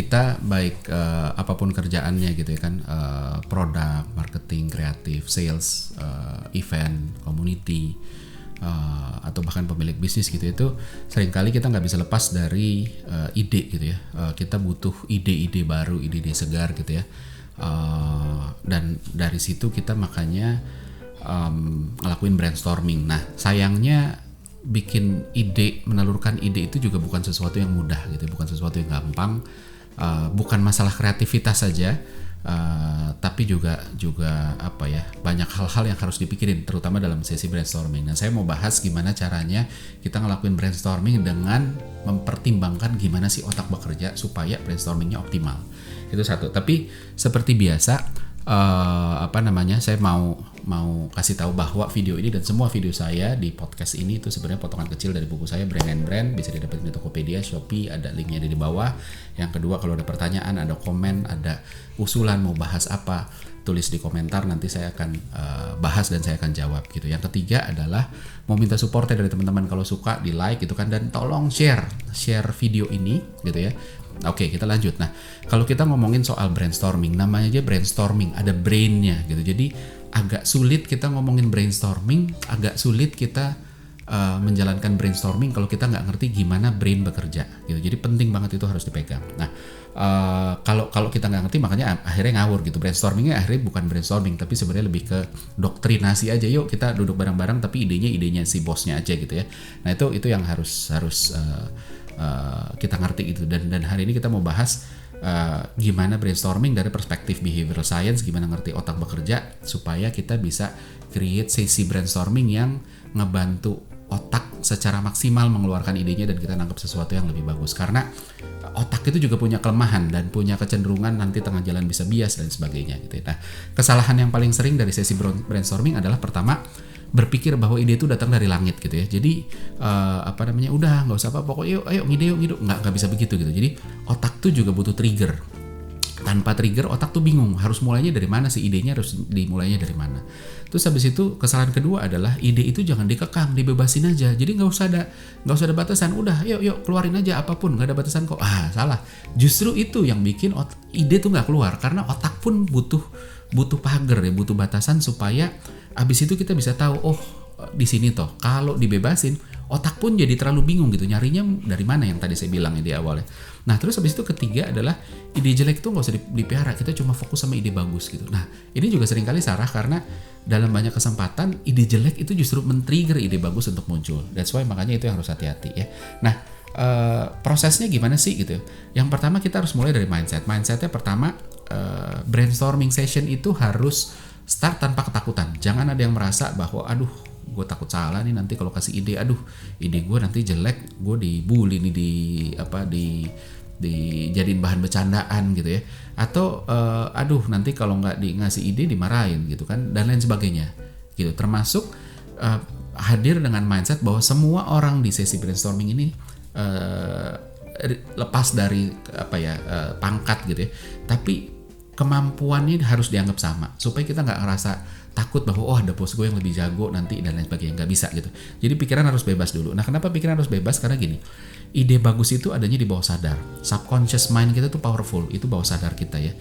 kita baik apapun kerjaannya gitu ya kan, produk, marketing, kreatif, sales, event, community, atau bahkan pemilik bisnis gitu, itu seringkali kita nggak bisa lepas dari ide gitu ya. Kita butuh ide-ide baru, ide-ide segar gitu ya. Dan dari situ kita makanya ngelakuin brainstorming. Nah sayangnya bikin ide, menelurkan ide itu juga bukan sesuatu yang mudah gitu, bukan sesuatu yang gampang. Bukan masalah kreativitas saja, tapi juga apa ya, banyak hal-hal yang harus dipikirin terutama dalam sesi brainstorming. Nah saya mau bahas gimana caranya kita ngelakuin brainstorming dengan mempertimbangkan gimana sih otak bekerja supaya brainstormingnya optimal. Itu satu. Tapi seperti biasa, saya mau kasih tahu bahwa video ini dan semua video saya di podcast ini itu sebenarnya potongan kecil dari buku saya Brain and Brand, bisa didapetin di Tokopedia, Shopee, ada linknya di bawah. Yang kedua, kalau ada pertanyaan, ada komen, ada usulan mau bahas apa, tulis di komentar, nanti saya akan bahas dan saya akan jawab gitu. Yang ketiga adalah mau minta supportnya dari teman-teman, kalau suka di like gitu kan, dan tolong share video ini gitu ya. Oke, kita lanjut. Nah, kalau kita ngomongin soal brainstorming, namanya aja brainstorming, ada brainnya gitu. Jadi agak sulit kita ngomongin brainstorming, agak sulit kita menjalankan brainstorming kalau kita nggak ngerti gimana brain bekerja gitu. Jadi penting banget itu harus dipegang. Nah, kalau kita nggak ngerti, makanya akhirnya ngawur gitu. Brainstormingnya akhirnya bukan brainstorming, tapi sebenarnya lebih ke doktrinasi aja. Yuk kita duduk bareng-bareng, tapi idenya si bosnya aja gitu ya. Nah itu yang harus kita ngerti gitu. Dan hari ini kita mau bahas gimana brainstorming dari perspektif behavioral science, gimana ngerti otak bekerja supaya kita bisa create sesi brainstorming yang ngebantu otak secara maksimal mengeluarkan idenya dan kita nangkep sesuatu yang lebih bagus. Karena otak itu juga punya kelemahan dan punya kecenderungan nanti tengah jalan bisa bias dan sebagainya gitu ya. Nah, kesalahan yang paling sering dari sesi brainstorming adalah pertama, berpikir bahwa ide itu datang dari langit gitu ya. Jadi udah nggak usah apa, pokoknya ayo ngide nggak bisa begitu gitu. Jadi otak tuh juga butuh trigger. Tanpa trigger otak tuh bingung harus mulainya dari mana sih, idenya harus dimulainya dari mana. Terus habis itu kesalahan kedua adalah ide itu jangan dikekang, dibebasin aja. Jadi nggak usah ada batasan. Udah yuk keluarin aja apapun, nggak ada batasan kok. Salah. Justru itu yang bikin ide tuh nggak keluar, karena otak pun butuh pagar ya, butuh batasan supaya abis itu kita bisa tahu, oh di sini toh kalau dibebasin otak pun jadi terlalu bingung gitu, nyarinya dari mana yang tadi saya bilang di awalnya. Nah terus habis itu ketiga adalah ide jelek itu nggak usah dipelihara, kita cuma fokus sama ide bagus gitu. Nah ini juga seringkali salah, karena dalam banyak kesempatan ide jelek itu justru men-trigger ide bagus untuk muncul. That's why makanya itu yang harus hati-hati ya. Nah prosesnya gimana sih gitu. Yang pertama kita harus mulai dari mindset. Mindsetnya pertama, brainstorming session itu harus start tanpa ketakutan. Jangan ada yang merasa bahwa aduh gue takut salah nih nanti kalau kasih ide, aduh ide gue nanti jelek, gue dibully nih, dijadiin bahan bercandaan gitu ya, atau aduh nanti kalau nggak ngasih ide dimarahin gitu kan, dan lain sebagainya gitu. Termasuk hadir dengan mindset bahwa semua orang di sesi brainstorming ini lepas dari pangkat gitu ya, tapi kemampuannya harus dianggap sama supaya kita nggak ngerasa takut bahwa ada bos gue yang lebih jago nanti dan lain sebagainya. Nggak bisa gitu. Jadi pikiran harus bebas dulu. Nah kenapa pikiran harus bebas? Karena gini, ide bagus itu adanya di bawah sadar. Subconscious mind kita tuh powerful, itu bawah sadar kita ya.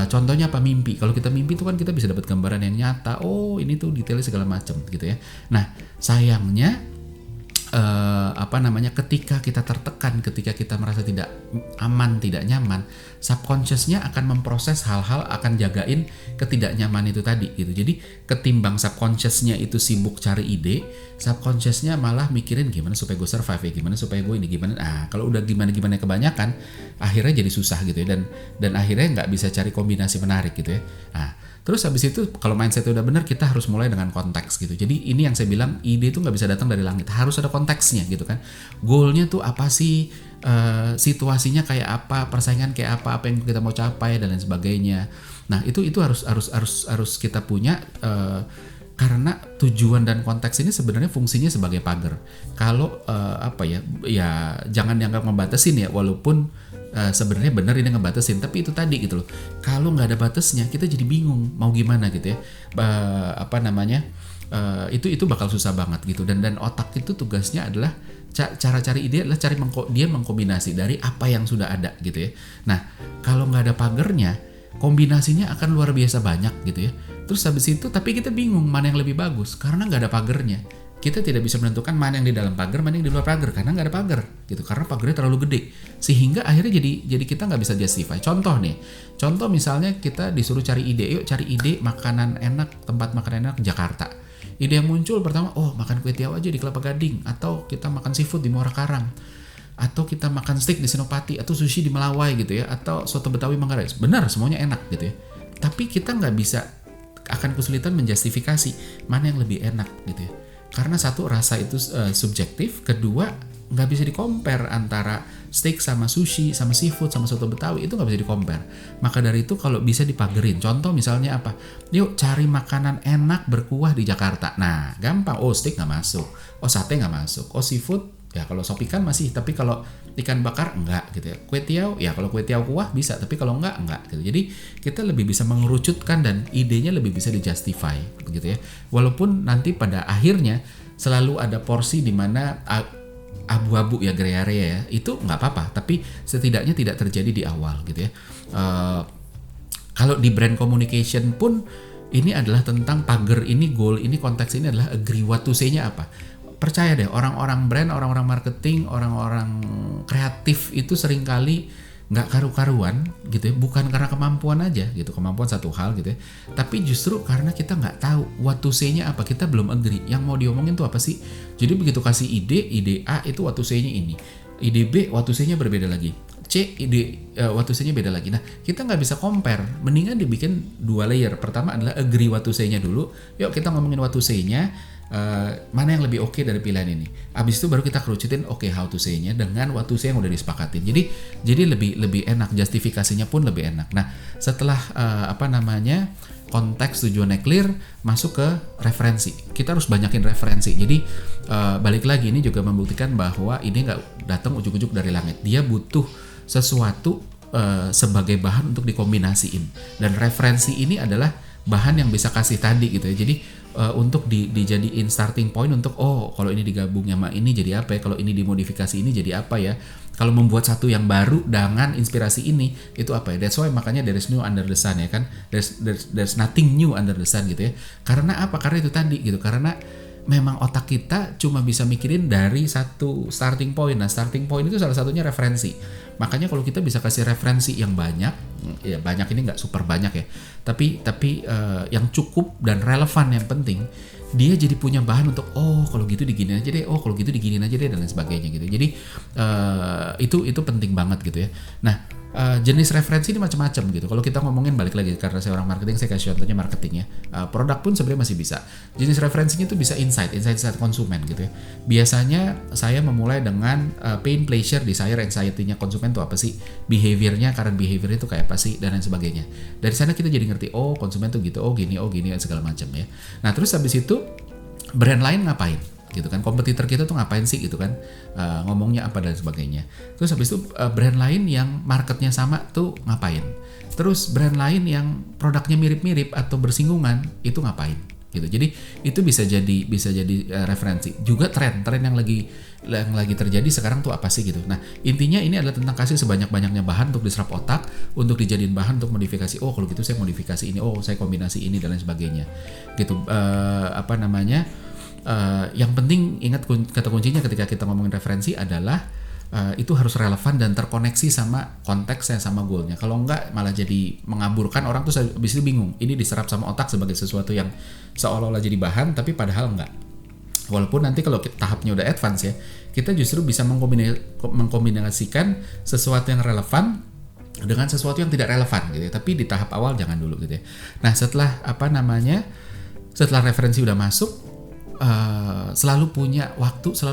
Contohnya apa? Mimpi. Kalau kita mimpi itu kan kita bisa dapat gambaran yang nyata. Oh ini tuh detailnya segala macam gitu ya. Nah sayangnya ketika kita tertekan, ketika kita merasa tidak aman, tidak nyaman, subconsciousnya akan memproses hal-hal, akan jagain ketidaknyaman itu tadi gitu. Jadi ketimbang subconsciousnya itu sibuk cari ide, subconsciousnya malah mikirin gimana supaya gue survive ya, gimana supaya gue ini gimana. Kalau udah gimana kebanyakan, akhirnya jadi susah gitu ya, dan akhirnya nggak bisa cari kombinasi menarik gitu ya. Terus habis itu kalau mindsetnya udah benar, kita harus mulai dengan konteks gitu. Jadi ini yang saya bilang, ide itu nggak bisa datang dari langit, harus ada konteksnya gitu kan. Goalnya tuh apa sih, situasinya kayak apa, persaingan kayak apa yang kita mau capai dan lain sebagainya. Nah itu harus kita punya, karena tujuan dan konteks ini sebenarnya fungsinya sebagai pagar. Kalau jangan dianggap ngebatasin ya, walaupun sebenarnya benar ini ngebatasin, tapi itu tadi gitu loh. Kalau nggak ada batasnya, kita jadi bingung mau gimana gitu ya. itu bakal susah banget gitu. Dan otak itu tugasnya adalah cara cari ide adalah dia mengkombinasi dari apa yang sudah ada gitu ya. Nah kalau nggak ada pagernya, kombinasinya akan luar biasa banyak gitu ya. Terus habis itu tapi kita bingung mana yang lebih bagus karena nggak ada pagernya. Kita tidak bisa menentukan mana yang di dalam pagar, mana yang di luar pagar karena nggak ada pagar gitu, karena pagarnya terlalu gede sehingga akhirnya jadi kita nggak bisa justify. Contoh misalnya kita disuruh cari ide makanan enak, tempat makan enak Jakarta. Ide yang muncul pertama, makan kue tiaw aja di Kelapa Gading, atau kita makan seafood di Muara Karang, atau kita makan steak di Senopati, atau sushi di Melawai gitu ya, atau soto Betawi Manggarai. Benar, semuanya enak gitu ya. Tapi kita nggak bisa, akan kesulitan menjustifikasi mana yang lebih enak gitu ya. Karena satu, rasa itu subjektif, kedua nggak bisa di-compare antara steak sama sushi, sama seafood, sama soto Betawi, itu nggak bisa di-compare. Maka dari itu kalau bisa dipagerin, contoh misalnya apa? Yuk cari makanan enak berkuah di Jakarta. Nah gampang, steak nggak masuk, sate nggak masuk, seafood ya kalau sop ikan masih, tapi kalau ikan bakar enggak gitu ya. Kue tiaw ya kalau kue tiaw kuah bisa, tapi kalau enggak gitu. Jadi kita lebih bisa mengerucutkan dan idenya lebih bisa dijustify begitu ya. Walaupun nanti pada akhirnya selalu ada porsi di mana abu-abu ya, gray area ya, itu nggak apa-apa, tapi setidaknya tidak terjadi di awal gitu ya. Kalau di brand communication pun ini adalah tentang pagar ini, goal ini, konteks ini adalah agree what to say-nya apa. Percaya deh, orang-orang brand, orang-orang marketing, orang-orang kreatif itu seringkali nggak karu-karuan gitu ya, bukan karena kemampuan aja gitu, kemampuan satu hal gitu ya, tapi justru karena kita nggak tahu what to say-nya apa, kita belum agree yang mau diomongin tuh apa sih. Jadi begitu kasih ide A itu what to say-nya ini, ide B what to say-nya berbeda lagi, C ide what to say-nya beda lagi. Nah kita nggak bisa compare, mendingan dibikin 2 layer. Pertama adalah agree what to say-nya dulu, yuk kita ngomongin what to say-nya, mana yang lebih oke dari pilihan ini. Abis itu baru kita kerucutin how to say-nya dengan what to say yang udah disepakatin. Jadi lebih enak, justifikasinya pun lebih enak. Nah setelah konteks tujuannya clear, masuk ke referensi. Kita harus banyakin referensi. Jadi balik lagi, ini juga membuktikan bahwa ini nggak datang ujuk-ujuk dari langit. Dia butuh sesuatu sebagai bahan untuk dikombinasiin. Dan referensi ini adalah bahan yang bisa kasih tadi gitu ya. Jadi untuk dijadiin starting point untuk kalau ini digabung sama ini jadi apa ya, kalau ini dimodifikasi ini jadi apa ya, kalau membuat satu yang baru dengan inspirasi ini itu apa ya. That's why makanya there is new under the sun ya kan, there's nothing new under the sun gitu ya. Karena apa? Karena itu tadi gitu, karena memang otak kita cuma bisa mikirin dari satu starting point. Nah starting point itu salah satunya referensi. Makanya kalau kita bisa kasih referensi yang banyak, ya banyak ini nggak super banyak ya, tapi yang cukup dan relevan, yang penting dia jadi punya bahan untuk kalau gitu diginiin aja deh, kalau gitu diginiin aja deh, dan lain sebagainya gitu. Jadi itu penting banget gitu ya. Nah jenis referensi ini macam-macam gitu. Kalau kita ngomongin, balik lagi karena saya orang marketing, saya kasih contohnya marketing ya. Produk pun sebenarnya masih bisa. Jenis referensinya itu bisa insight konsumen gitu ya. Biasanya saya memulai dengan pain, pleasure, desire, anxiety-nya konsumen itu apa sih, behavior-nya, current behavior itu kayak apa sih, dan lain sebagainya. Dari sana kita jadi ngerti konsumen tuh gitu, gini segala macam ya. Nah terus habis itu brand lain ngapain gitu kan, kompetitor kita tuh ngapain sih gitu kan, ngomongnya apa dan sebagainya. Terus habis itu brand lain yang marketnya sama tuh ngapain, terus brand lain yang produknya mirip-mirip atau bersinggungan itu ngapain gitu. Jadi itu bisa jadi referensi. Juga tren yang lagi terjadi sekarang tuh apa sih gitu. Nah intinya ini adalah tentang kasih sebanyak-banyaknya bahan untuk diserap otak, untuk dijadiin bahan untuk modifikasi. Kalau gitu saya modifikasi ini, saya kombinasi ini, dan lain sebagainya gitu. Yang penting ingat kata kuncinya ketika kita ngomongin referensi adalah itu harus relevan dan terkoneksi sama konteksnya, sama goalnya. Kalau enggak malah jadi mengaburkan, orang tuh habis itu bingung. Ini diserap sama otak sebagai sesuatu yang seolah-olah jadi bahan, tapi padahal enggak. Walaupun nanti kalau tahapnya udah advance ya, kita justru bisa mengkombinasikan sesuatu yang relevan dengan sesuatu yang tidak relevan gitu ya. Tapi di tahap awal jangan dulu gitu ya. Nah setelah setelah referensi udah masuk, selalu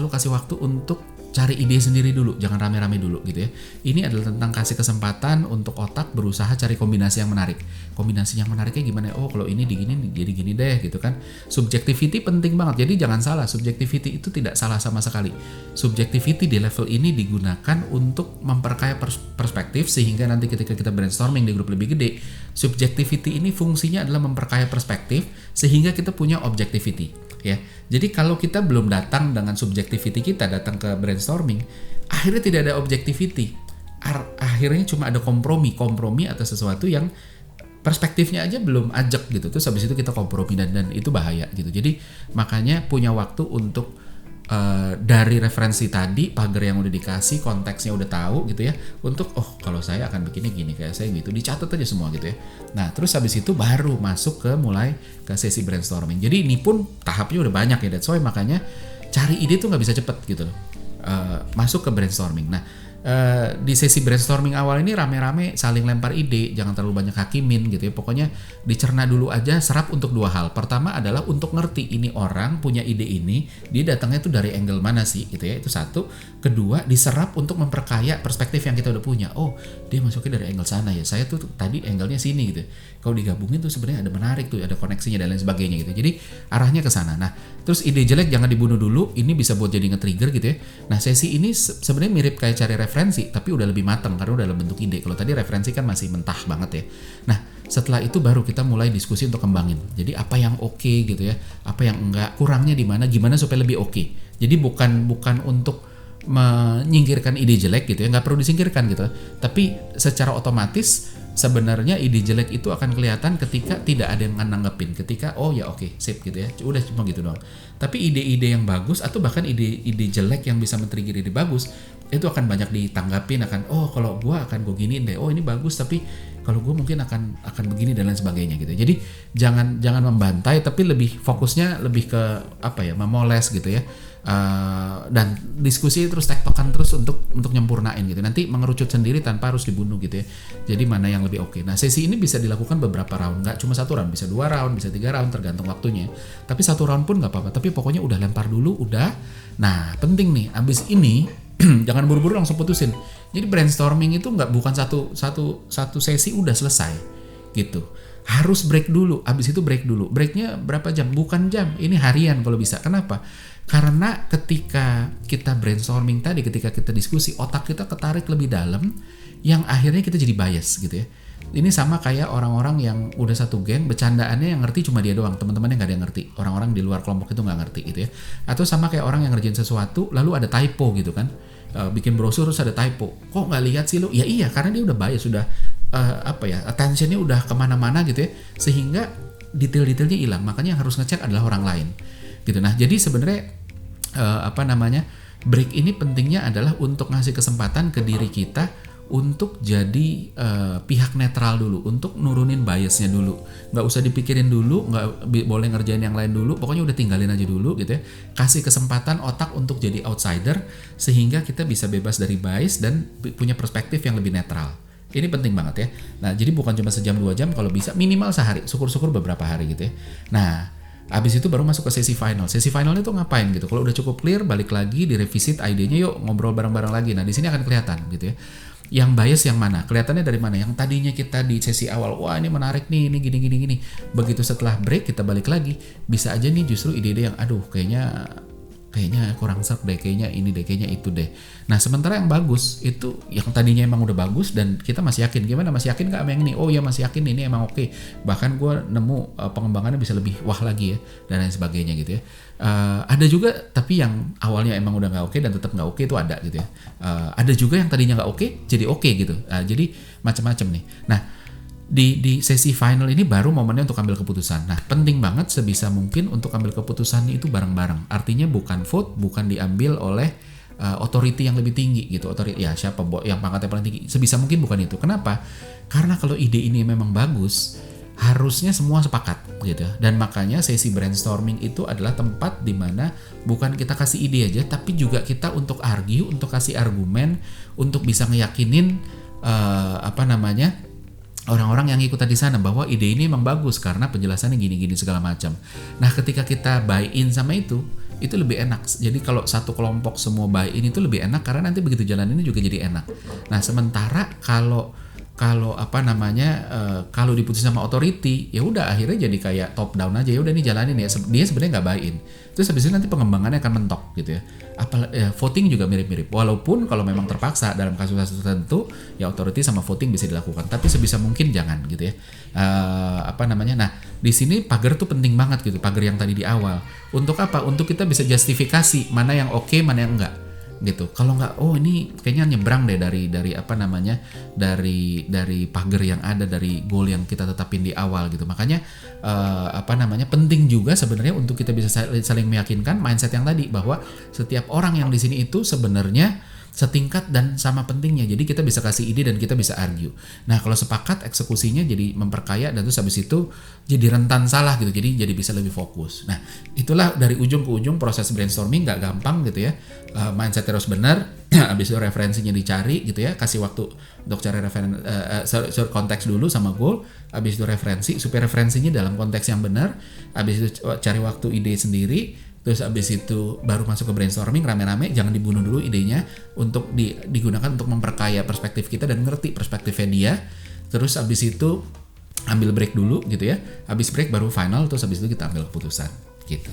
kasih waktu untuk cari ide sendiri dulu, jangan rame-rame dulu gitu ya. Ini adalah tentang kasih kesempatan untuk otak berusaha cari kombinasi yang menarik. Kombinasi yang menariknya gimana? Oh, kalau ini digini jadi gini deh gitu kan. Subjectivity penting banget. Jadi jangan salah, subjectivity itu tidak salah sama sekali. Subjectivity di level ini digunakan untuk memperkaya perspektif, sehingga nanti ketika kita brainstorming di grup lebih gede, subjectivity ini fungsinya adalah memperkaya perspektif sehingga kita punya objectivity. Ya, jadi kalau kita belum datang dengan subjectivity kita datang ke brainstorming, akhirnya tidak ada objectivity. Akhirnya cuma ada kompromi atas sesuatu yang perspektifnya aja belum ajak gitu. Terus habis itu kita kompromi dan itu bahaya gitu. Jadi makanya punya waktu untuk dari referensi tadi, pagar yang udah dikasih, konteksnya udah tahu gitu ya, untuk kalau saya akan bikinnya gini, kayak saya gitu, dicatat aja semua gitu ya. Nah terus habis itu baru masuk ke mulai ke sesi brainstorming. Jadi ini pun tahapnya udah banyak ya, that's why makanya cari ide tuh nggak bisa cepet gitu loh. Masuk ke brainstorming. Nah di sesi brainstorming awal ini rame-rame saling lempar ide, jangan terlalu banyak hakimin gitu ya. Pokoknya dicerna dulu aja, serap untuk dua hal. Pertama adalah untuk ngerti ini orang punya ide ini, dia datangnya tuh dari angle mana sih gitu ya, itu satu. Kedua, diserap untuk memperkaya perspektif yang kita udah punya. Oh, dia masuknya dari angle sana ya, saya tuh tadi angle-nya sini gitu. Kalau digabungin tuh sebenarnya ada menarik tuh, ada koneksinya dan lain sebagainya gitu. Jadi arahnya ke sana. Nah, terus ide jelek jangan dibunuh dulu, ini bisa buat jadi nge-trigger gitu ya. Nah, sesi ini sebenarnya mirip kayak cari referensi, tapi udah lebih matang karena udah dalam bentuk ide. Kalau tadi referensi kan masih mentah banget ya. Nah, setelah itu baru kita mulai diskusi untuk kembangin. Jadi apa yang oke gitu ya, apa yang enggak, kurangnya di mana, gimana supaya lebih oke. Jadi bukan untuk menyingkirkan ide jelek gitu ya, nggak perlu disingkirkan gitu. Tapi secara otomatis sebenarnya ide jelek itu akan kelihatan ketika tidak ada yang nanggepin, ketika sip gitu ya, udah cuma gitu doang. Tapi ide-ide yang bagus atau bahkan ide jelek yang bisa men-trigger ide bagus itu akan banyak ditanggapin, kalau gue akan gue giniin deh, ini bagus tapi kalau gue mungkin akan begini dan lain sebagainya gitu. Jadi jangan membantai, tapi lebih fokusnya lebih ke memoles gitu ya. Dan diskusi terus tektokan terus untuk nyempurnain gitu. Nanti mengerucut sendiri tanpa harus dibunuh gitu ya. Jadi mana yang lebih oke. Nah, sesi ini bisa dilakukan beberapa round, nggak cuma 1 round, bisa 2 round, bisa 3 round tergantung waktunya. Tapi 1 round pun nggak apa-apa. Tapi pokoknya udah lempar dulu, udah. Nah, penting nih, abis ini jangan buru-buru langsung putusin. Jadi brainstorming itu bukan satu sesi udah selesai gitu. Harus break dulu, abis itu break dulu. Breaknya berapa jam? Bukan jam, ini harian kalau bisa. Kenapa? Karena ketika kita brainstorming tadi, ketika kita diskusi, otak kita ketarik lebih dalam, yang akhirnya kita jadi bias gitu ya. Ini sama kayak orang-orang yang udah satu geng, bercandaannya yang ngerti cuma dia doang, teman-temannya nggak ada yang ngerti. Orang-orang di luar kelompok itu nggak ngerti gitu ya. Atau sama kayak orang yang ngerjain sesuatu, lalu ada typo gitu kan. Bikin brosur terus ada typo. Kok nggak lihat sih lo? Ya iya, karena dia udah bias, sudah attentionnya udah kemana-mana gitu ya. Sehingga detail-detailnya hilang. Makanya yang harus ngecek adalah orang lain. Gitu. Nah, jadi sebenarnya break ini pentingnya adalah untuk ngasih kesempatan ke diri kita untuk jadi pihak netral dulu, untuk nurunin biasnya dulu. Nggak usah dipikirin dulu, nggak boleh ngerjain yang lain dulu, pokoknya udah tinggalin aja dulu gitu ya. Kasih kesempatan otak untuk jadi outsider sehingga kita bisa bebas dari bias dan punya perspektif yang lebih netral. Ini penting banget ya. Nah, jadi bukan cuma sejam 2 jam, kalau bisa minimal sehari, syukur-syukur beberapa hari gitu ya. Nah, habis itu baru masuk ke sesi final. Sesi finalnya tuh ngapain gitu? Kalau udah cukup clear, balik lagi direvisit idenya, yuk ngobrol bareng-bareng lagi. Nah, di sini akan kelihatan gitu ya. Yang bias yang mana? Kelihatannya dari mana? Yang tadinya kita di sesi awal, wah ini menarik nih, ini gini. Begitu setelah break kita balik lagi, bisa aja nih justru ide-ide yang kayaknya kurang serp deh, kayaknya ini deh, kayaknya itu deh. Nah, sementara yang bagus itu yang tadinya emang udah bagus dan kita masih yakin. Gimana, masih yakin nggak sama yang ini? Oh ya masih yakin, ini emang oke. Bahkan gue nemu pengembangannya bisa lebih wah lagi ya, dan lain sebagainya gitu ya. Ada juga tapi yang awalnya emang udah nggak oke dan tetap nggak oke itu ada gitu ya. Ada juga yang tadinya nggak oke jadi oke gitu. Jadi macam-macam nih. Nah, di sesi final ini baru momennya untuk ambil keputusan. Nah, penting banget sebisa mungkin untuk ambil keputusannya itu bareng-bareng. Artinya bukan vote, bukan diambil oleh authority yang lebih tinggi gitu. Authority ya siapa yang pangkatnya paling tinggi. Sebisa mungkin bukan itu. Kenapa? Karena kalau ide ini memang bagus, harusnya semua sepakat gitu. Dan makanya sesi brainstorming itu adalah tempat di mana bukan kita kasih ide aja, tapi juga kita untuk argue, untuk kasih argumen, untuk bisa ngeyakinin orang-orang yang ikutan di sana bahwa ide ini emang bagus karena penjelasannya gini-gini segala macam. Nah, ketika kita buy in sama itu lebih enak. Jadi kalau satu kelompok semua buy in itu lebih enak karena nanti begitu jalan ini juga jadi enak. Nah, sementara kalau kalau diputus sama authority, ya udah akhirnya jadi kayak top down aja, ya udah nih jalanin ya. Dia sebenarnya nggak buy in. Terus habis itu nanti pengembangannya akan mentok gitu ya. Voting juga mirip-mirip. Walaupun kalau memang terpaksa dalam kasus-kasus tertentu, ya authority sama voting bisa dilakukan. Tapi sebisa mungkin jangan gitu ya. Nah, di sini pagar tuh penting banget gitu. Pagar yang tadi di awal. Untuk apa? Untuk kita bisa justifikasi mana yang oke, mana yang enggak. Gitu. Kalau nggak, oh ini kayaknya nyebrang deh dari pagar yang ada, dari goal yang kita tetapin di awal gitu. Makanya penting juga sebenarnya untuk kita bisa saling meyakinkan mindset yang tadi, bahwa setiap orang yang di sini itu sebenarnya setingkat dan sama pentingnya. Jadi kita bisa kasih ide dan kita bisa argue. Nah, kalau sepakat, eksekusinya jadi memperkaya, dan terus habis itu jadi rentan salah gitu. Jadi bisa lebih fokus. Nah, itulah dari ujung ke ujung proses brainstorming nggak gampang gitu ya. Mindset terus benar, habis itu referensinya dicari gitu ya. Kasih waktu untuk cari konteks dulu sama goal, habis itu referensi supaya referensinya dalam konteks yang benar. Habis itu cari waktu ide sendiri. Terus abis itu baru masuk ke brainstorming rame-rame, jangan dibunuh dulu idenya, untuk digunakan untuk memperkaya perspektif kita dan ngerti perspektifnya dia. Terus abis itu ambil break dulu gitu ya, abis break baru final, terus abis itu kita ambil keputusan gitu.